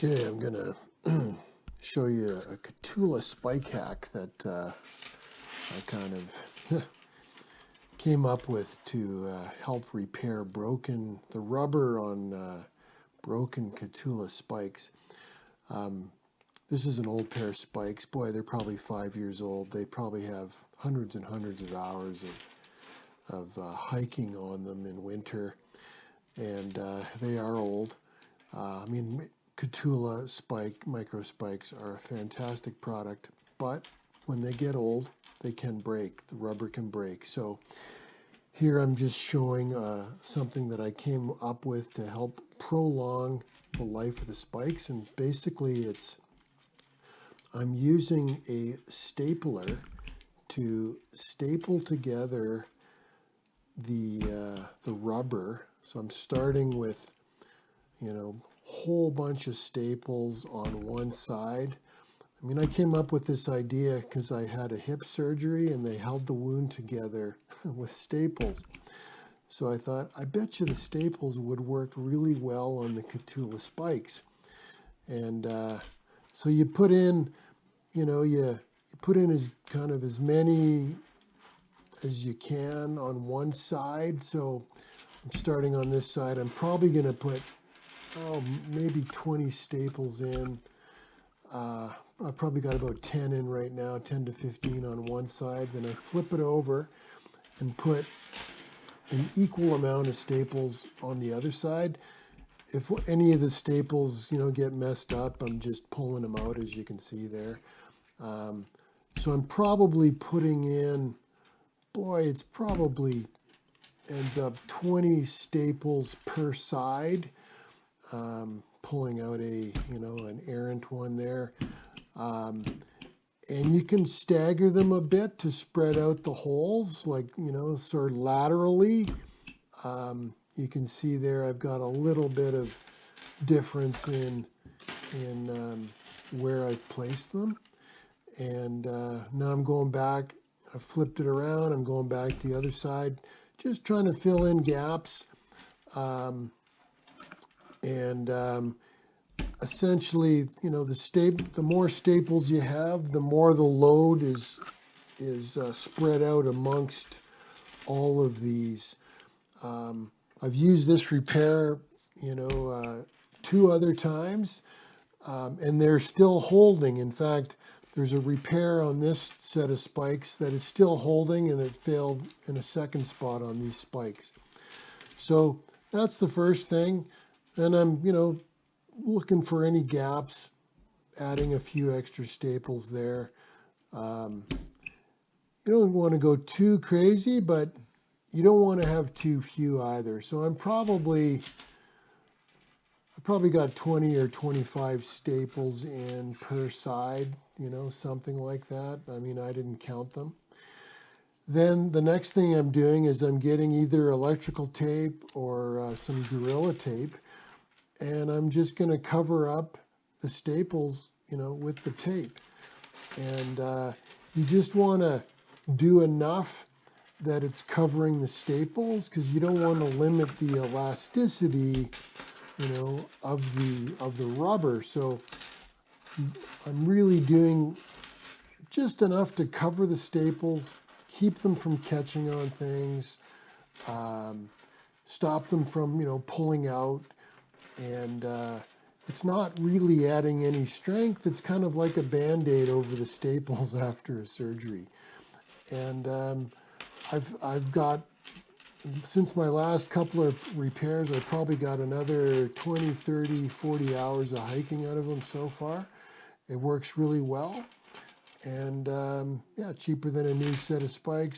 Okay, I'm gonna show you a Katoola spike hack that I kind of came up with to help repair the rubber on broken Katoola spikes. This is an old pair of spikes. Boy, they're probably 5 years old. They probably have hundreds and hundreds of hours of hiking on them in winter, and they are old. Katoola Micro Spikes are a fantastic product, but when they get old, they can break. The rubber can break. So here I'm just showing something that I came up with to help prolong the life of the spikes. And basically I'm using a stapler to staple together the rubber. So I'm starting with, whole bunch of staples on one side. I came up with this idea because I had a hip surgery and they held the wound together with staples. So I thought, I bet you the staples would work really well on the Katoola spikes. And so you put in, you put in as many as you can on one side. So I'm starting on this side. I'm probably going to put maybe 20 staples in. I've probably got about 10 in right now, 10 to 15 on one side. Then I flip it over and put an equal amount of staples on the other side. If any of the staples, get messed up, I'm just pulling them out, as you can see there. So I'm probably putting in, it's probably ends up 20 staples per side. Pulling out an errant one there. And you can stagger them a bit to spread out the holes, sort of laterally. You can see there I've got a little bit of difference in where I've placed them. And now I'm going back. I flipped it around. I'm going back to the other side, just trying to fill in gaps. Essentially, the more staples you have, the more the load is spread out amongst all of these. I've used this repair, 2 other times, and they're still holding. In fact, there's a repair on this set of spikes that is still holding, and it failed in a second spot on these spikes. So that's the first thing. Then I'm, looking for any gaps, adding a few extra staples there. You don't want to go too crazy, but you don't want to have too few either. So I probably got 20 or 25 staples in per side, something like that. I didn't count them. Then the next thing I'm doing is I'm getting either electrical tape or some Gorilla tape, and I'm just going to cover up the staples, with the tape. And you just want to do enough that it's covering the staples, because you don't want to limit the elasticity, of the rubber. So I'm really doing just enough to cover the staples, keep them from catching on things, stop them from, pulling out. And it's not really adding any strength. It's kind of like a Band-Aid over the staples after a surgery. And I've got, since my last couple of repairs, I've probably got another 20, 30, 40 hours of hiking out of them so far. It works really well. And cheaper than a new set of spikes.